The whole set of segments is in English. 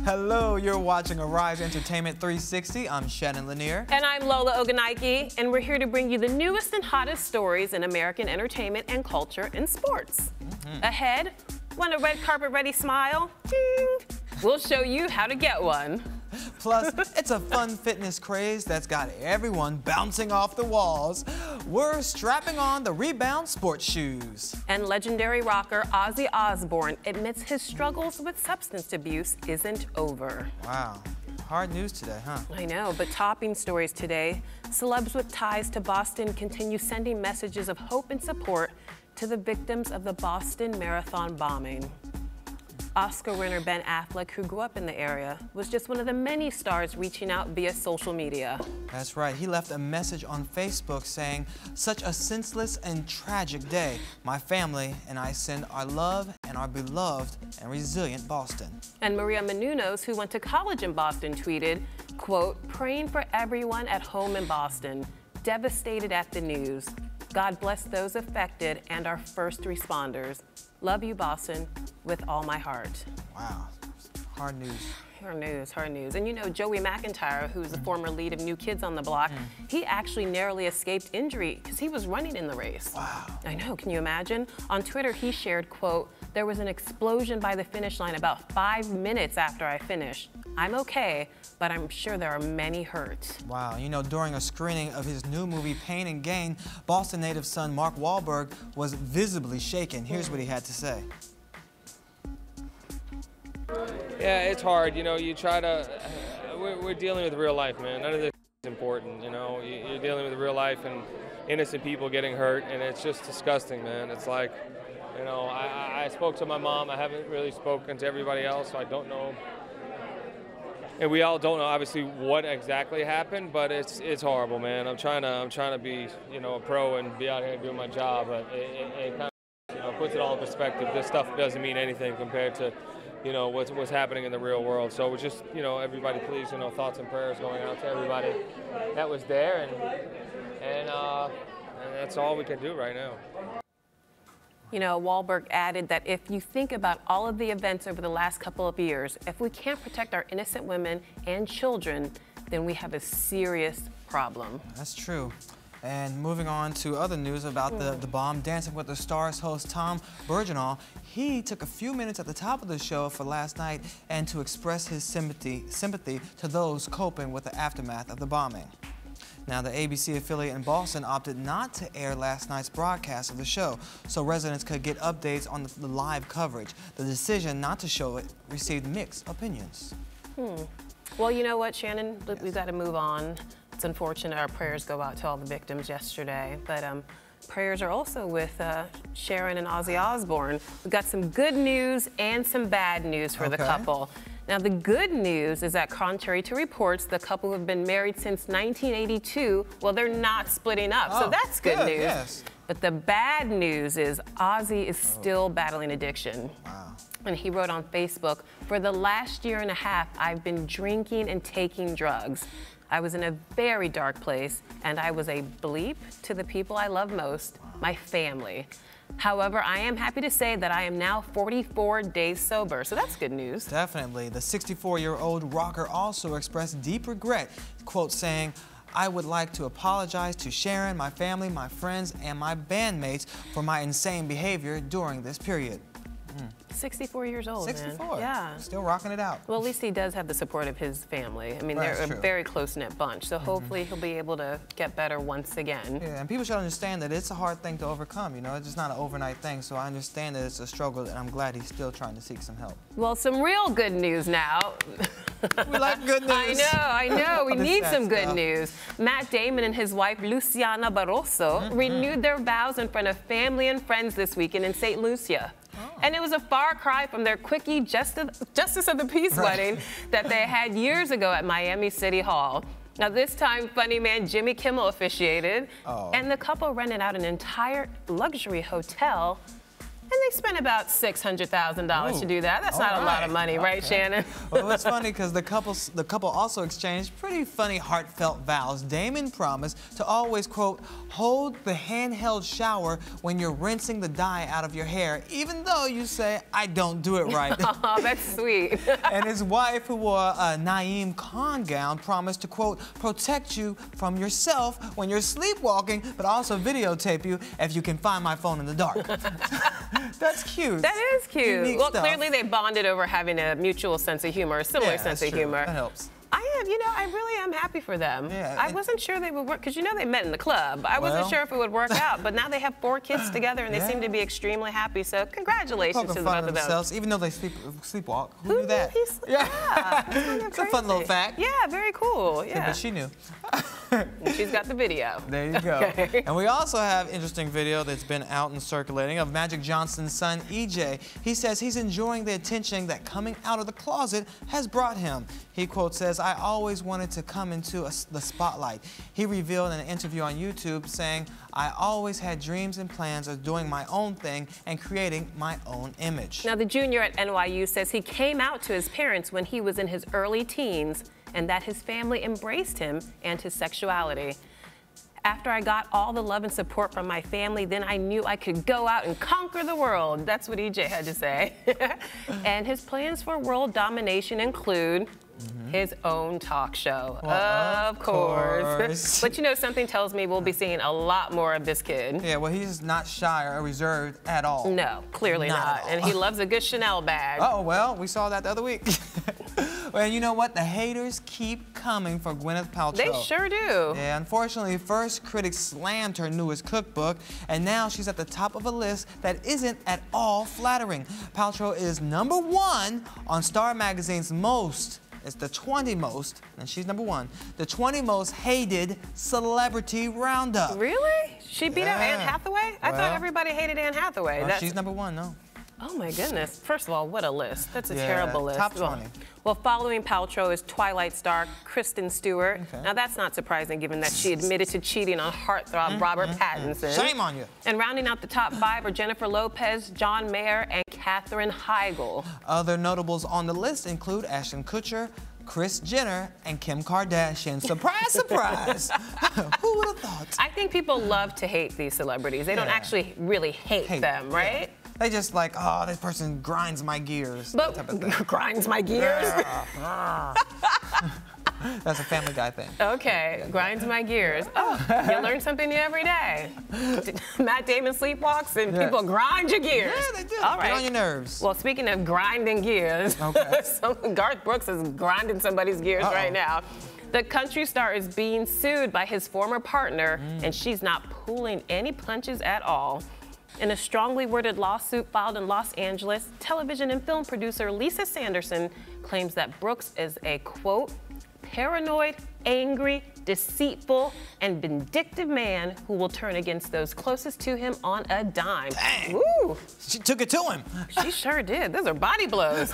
Hello, you're watching Arise Entertainment 360. I'm Shannon Lanier. And I'm Lola Ogunike, and we're here to bring you the newest and hottest stories in American entertainment and culture and sports. Ahead, want a red carpet ready smile? Ding! We'll show you how to get one. Plus, it's a fun fitness craze that's got everyone bouncing off the walls. We're strapping on the Rebound sports shoes. And legendary rocker Ozzy Osbourne admits his struggles with substance abuse isn't over. Wow. Hard news today, huh? I know, but topping stories today, celebs with ties to Boston continue sending messages of hope and support to the victims of the Boston Marathon bombing. Oscar winner Ben Affleck, who grew up in the area, was just one of the many stars reaching out via social media. That's right. He left a message on Facebook saying, "Such a senseless and tragic day. My family and I send our love and our beloved and resilient Boston." And Maria Menounos, who went to college in Boston, tweeted, quote, "Praying for everyone at home in Boston, devastated at the news. God bless those affected and our first responders. Love you, Boston, with all my heart." Wow. Hard news. Hard news, hard news. And you know, Joey McIntyre, who's the former lead of New Kids on the Block, he actually narrowly escaped injury because he was running in the race. Wow. I know, can you imagine? On Twitter, he shared, quote, "There was an explosion by the finish line about 5 minutes after I finished. I'm okay, but I'm sure there are many hurt." Wow, you know, during a screening of his new movie, Pain and Gain, Boston native son Mark Wahlberg was visibly shaken. Here's what he had to say. Yeah, it's hard. You know, you try to, we're dealing with real life, man. None of this is important, you know. You're dealing with real life and innocent people getting hurt, and it's just disgusting, man. It's like, you know, I spoke to my mom. I haven't really spoken to everybody else, so I don't know. And we all don't know, obviously, what exactly happened, but it's horrible, man. I'm trying to be, you know, a pro and be out here doing my job, but it kind of, you know, puts it all in perspective. This stuff doesn't mean anything compared to, you know, what's happening in the real world. So it's just, you know, everybody, please, you know, thoughts and prayers going out to everybody that was there, and that's all we can do right now. You know, Wahlberg added that if you think about all of the events over the last couple of years, if we can't protect our innocent women and children, then we have a serious problem. That's true. And moving on to other news about the bomb, Dancing with the Stars host Tom Bergeron, he took a few minutes at the top of the show for last night and to express his sympathy to those coping with the aftermath of the bombing. Now, the ABC affiliate in Boston opted not to air last night's broadcast of the show, so residents could get updates on the live coverage. The decision not to show it received mixed opinions. Well, you know what, Shannon? We've got to move on. It's unfortunate our prayers go out to all the victims yesterday, but prayers are also with Sharon and Ozzy Osbourne. We've got some good news and some bad news for the couple. Now, the good news is that contrary to reports, the couple who have been married since 1982, well, they're not splitting up, so that's good news. Yes. But the bad news is Ozzy is still battling addiction. Wow. And he wrote on Facebook, "For the last year and a half, I've been drinking and taking drugs. I was in a very dark place, and I was a bleep to the people I love most, my family. However, I am happy to say that I am now 44 days sober." So that's good news. Definitely. The 64-year-old rocker also expressed deep regret, quote, saying, "I would like to apologize to Sharon, my family, my friends, and my bandmates for my insane behavior during this period." 64 years old, 64. man. Yeah. Still rocking it out. Well, at least he does have the support of his family. I mean, they're a very close-knit bunch, so hopefully he'll be able to get better once again. Yeah, and people should understand that it's a hard thing to overcome, you know? It's just not an overnight thing, so I understand that it's a struggle, and I'm glad he's still trying to seek some help. Well, some real good news now. We like good news. I know. We need some good stuff. news. Matt Damon and his wife, Luciana Barroso, renewed their vows in front of family and friends this weekend in St. Lucia. And it was a far cry from their quickie Justice of the Peace wedding that they had years ago at Miami City Hall. Now, this time, funny man Jimmy Kimmel officiated, and the couple rented out an entire luxury hotel And they spent about $600,000 to do that. That's not a lot of money, right, Shannon? Well, it's funny because the couple also exchanged pretty funny, heartfelt vows. Damon promised to always, quote, hold the handheld shower when you're rinsing the dye out of your hair, even though you say, I don't do it right. Oh, that's sweet. And his wife, who wore a Naeem Khan gown, promised to, quote, protect you from yourself when you're sleepwalking, but also videotape you if you can find my phone in the dark. That's cute. That is cute. Unique Well, stuff. clearly they bonded over having a mutual sense of humor, a similar sense of humor. That helps. I really am happy for them. Yeah, I wasn't sure they would work, because they met in the club. I wasn't sure if it would work out, but now they have 4 kids together and they seem to be extremely happy, so congratulations to the both of them. Even though they sleepwalk. Who knew that? Yeah. It's a fun little fact. Yeah, very cool. Yeah. But she knew. And she's got the video. There you go. Okay. And we also have an interesting video that's been out and circulating of Magic Johnson's son, EJ. He says he's enjoying the attention that coming out of the closet has brought him. He, quote, says, I always wanted to come into the spotlight. He revealed in an interview on YouTube saying, I always had dreams and plans of doing my own thing and creating my own image. Now, the junior at NYU says he came out to his parents when he was in his early teens and that his family embraced him and his sexuality. After I got all the love and support from my family, then I knew I could go out and conquer the world. That's what EJ had to say. And his plans for world domination include his own talk show. Well, of course. But something tells me we'll be seeing a lot more of this kid. Yeah, well, he's not shy or reserved at all. No, clearly not. And he loves a good Chanel bag. Oh, well, we saw that the other week. Well, you know what? The haters keep coming for Gwyneth Paltrow. They sure do. Yeah, unfortunately, first critics slammed her newest cookbook, and now she's at the top of a list that isn't at all flattering. Paltrow is #1 on Star Magazine's it's the 20 most, and she's #1, the 20 most hated celebrity roundup. Really? She beat out Anne Hathaway? I thought everybody hated Anne Hathaway. Well, she's #1, no. Oh my goodness. First of all, what a list. That's a terrible list. Top 20. Well, following Paltrow is Twilight star Kristen Stewart. Okay. Now, that's not surprising given that she admitted to cheating on heartthrob Robert Pattinson. Shame on you. And rounding out the top 5 are Jennifer Lopez, John Mayer, and Katherine Heigl. Other notables on the list include Ashton Kutcher, Kris Jenner, and Kim Kardashian. Surprise, surprise. Who would have thought? I think people love to hate these celebrities. They don't actually really hate them, right? Yeah. They just like, oh, this person grinds my gears. But grinds my gears? That's a Family Guy thing. Okay, grinds my gears. Oh, you learn something new every day. Matt Damon sleepwalks and people grind your gears. Yeah, they do. All right. Get on your nerves. Well, speaking of grinding gears, Garth Brooks is grinding somebody's gears right now. The country star is being sued by his former partner, and she's not pulling any punches at all. In a strongly worded lawsuit filed in Los Angeles, television and film producer Lisa Sanderson claims that Brooks is a, quote, paranoid, angry, deceitful, and vindictive man who will turn against those closest to him on a dime. Dang. Woo! She took it to him. She sure did. Those are body blows.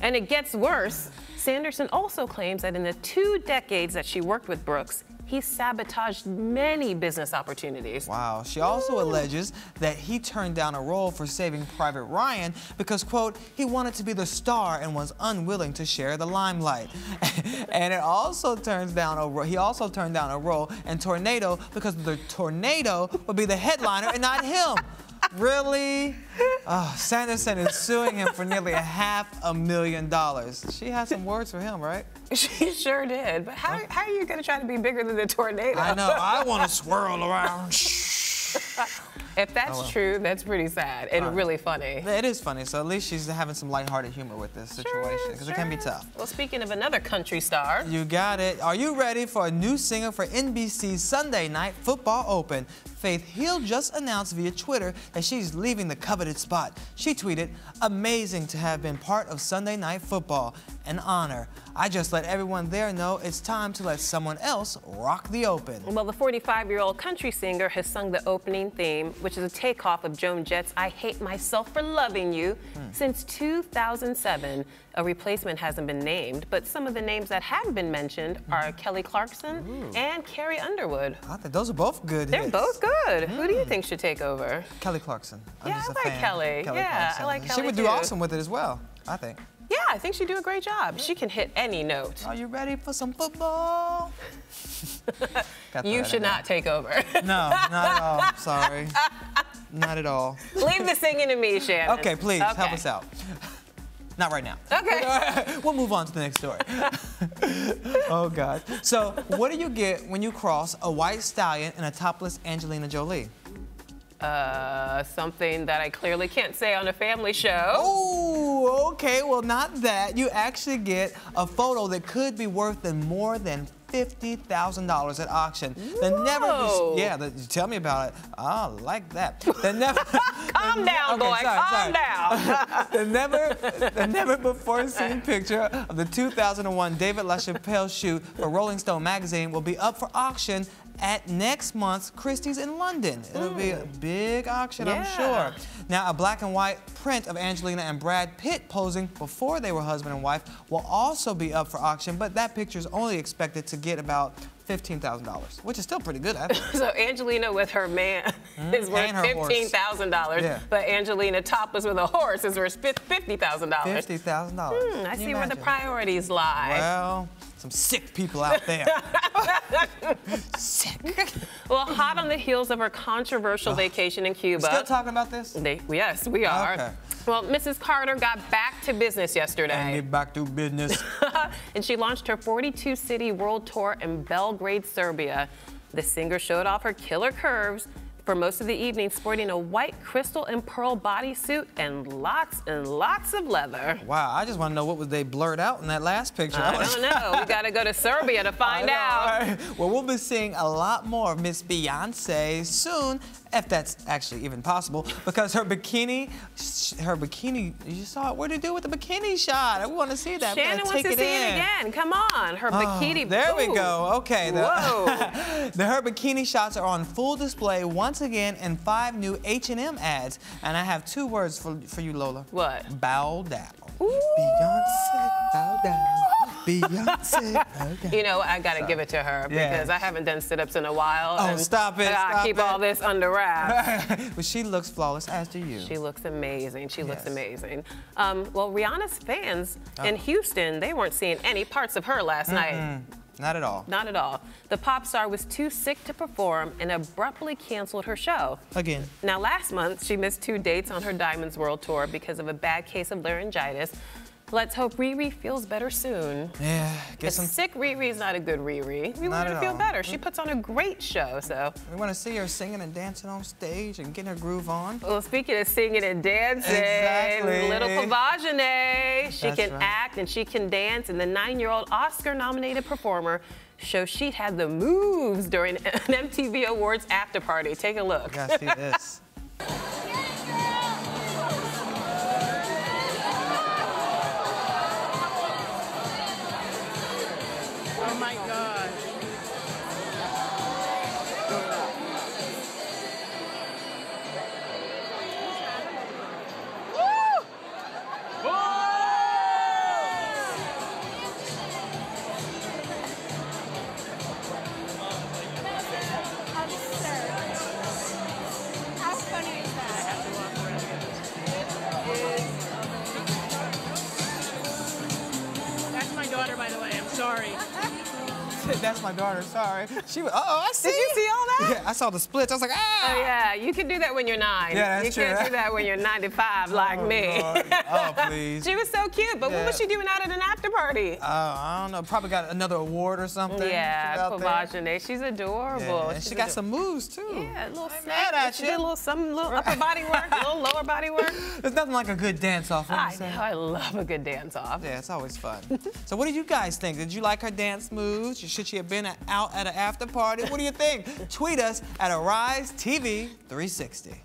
And it gets worse. Sanderson also claims that in the 2 decades that she worked with Brooks, he sabotaged many business opportunities. Wow. She also alleges that he turned down a role for Saving Private Ryan because, quote, he wanted to be the star and was unwilling to share the limelight. And he also turned down a role in Tornado because the tornado would be the headliner and not him. Really? Oh, Sanderson is suing him for nearly $500,000. She has some words for him, right? She sure did. But how are you going to try to be bigger than the tornado? I know. I want to swirl around. If that's true, that's pretty sad and really funny. It is funny. So at least she's having some lighthearted humor with this situation because it can be tough. Well, speaking of another country star. You got it. Are you ready for a new singer for NBC's Sunday Night Football Open? Faith Hill just announced via Twitter that she's leaving the coveted spot. She tweeted, amazing to have been part of Sunday Night Football. An honor. I just let everyone there know it's time to let someone else rock the Open. Well, the 45-year-old country singer has sung the opening theme, which which is a takeoff of Joan Jett's I Hate Myself for Loving You. Since 2007, a replacement hasn't been named, but some of the names that have been mentioned are Kelly Clarkson and Carrie Underwood. I think those are both good They're hits. both good. Who do you think should take over? Kelly Clarkson. I'm Yeah, just I a like fan. Kelly. Yeah, Clarkson. I like She Kelly would do too. awesome with it as well, I think. Yeah, I think she'd do a great job. She can hit any note. Are you ready for some football? You should not take over. No, not at all. Sorry. Not at all. Leave the singing to me, Shannon. Okay, please, help us out. Not right now. Okay. We'll move on to the next story. Oh, God. So, what do you get when you cross a white stallion and a topless Angelina Jolie? Something that I clearly can't say on a family show. Oh, okay. Well, not that. You actually get a photo that could be worth more than $50,000 at auction. Tell me about it. I like that. Calm down, boy. Calm down. The never before seen picture of the 2001 David LaChapelle shoot for Rolling Stone magazine will be up for auction at next month's Christie's in London. It'll be a big auction, I'm sure. Now, a black and white print of Angelina and Brad Pitt posing before they were husband and wife will also be up for auction, but that picture is only expected to get about $15,000, which is still pretty good, I think. So Angelina with her man is worth $15,000, but Angelina topless with a horse is worth $50,000. $50,000. I see where the priorities lie. Well, some sick people out there. Sick. Well, hot on the heels of her controversial vacation in Cuba. Still talking about this? Yes, we are. Okay. Well, Mrs. Carter got back to business yesterday. And get back to business. And she launched her 42-city world tour in Belgrade, Serbia. The singer showed off her killer curves for most of the evening, sporting a white crystal and pearl bodysuit and lots of leather. Wow, I just want to know what was they blurred out in that last picture. I don't know. We got to go to Serbia to find out. Right. Well, we'll be seeing a lot more of Miss Beyonce soon, if that's actually even possible, because her bikini, you saw it. What did it do with the bikini shot? I want to see that. Shannon wants to see it again. Come on. Her bikini. There we go. Okay. Whoa. Her bikini shots are on full display once again in 5 new H&M ads. And I have 2 words for you, Lola. What? Bow down. Ooh. Beyonce, bow down. Beyonce, bow down. You know, I got to give it to her because I haven't done sit-ups in a while. Oh, stop it. I gotta keep all this under wraps. But she looks flawless, as do you. She looks amazing. She looks amazing. Well, Rihanna's fans in Houston, they weren't seeing any parts of her last night. Not at all. Not at all. The pop star was too sick to perform and abruptly canceled her show. Again. Now, last month, she missed 2 dates on her Diamonds World Tour because of a bad case of laryngitis. Let's hope Riri feels better soon. Yeah, A sick Riri's not a good Riri. We want her to feel better. She puts on a great show, so. We want to see her singing and dancing on stage and getting her groove on. Well, speaking of singing and dancing, little Pavagine, she can act and she can dance, and the 9-year-old Oscar-nominated performer shows she had the moves during an MTV Awards after party. Take a look. I gotta see this. Oh my gosh. How funny is that? That's my daughter, by the way. I'm sorry. That's my daughter, sorry. She was, I see. Did you see all that? Yeah, I saw the splits. I was like, ah! Oh, yeah, you can do that when you're 9. Yeah, that's you can't true. do that when you're 95 like me. Lord. Oh, please. She was so cute, but what was she doing out at an after party? I don't know. Probably got another award or something. Yeah, Pavagine. She's adorable. Yeah, and she got some moves, too. Yeah, a little mad snap. at She you. did a little upper body work, a little lower body work. There's nothing like a good dance-off. I know, I love a good dance-off. Yeah, it's always fun. So what did you guys think? Did you like her dance moves? Should she have been out at an after party? What do you think? Tweet us at AriseTV360.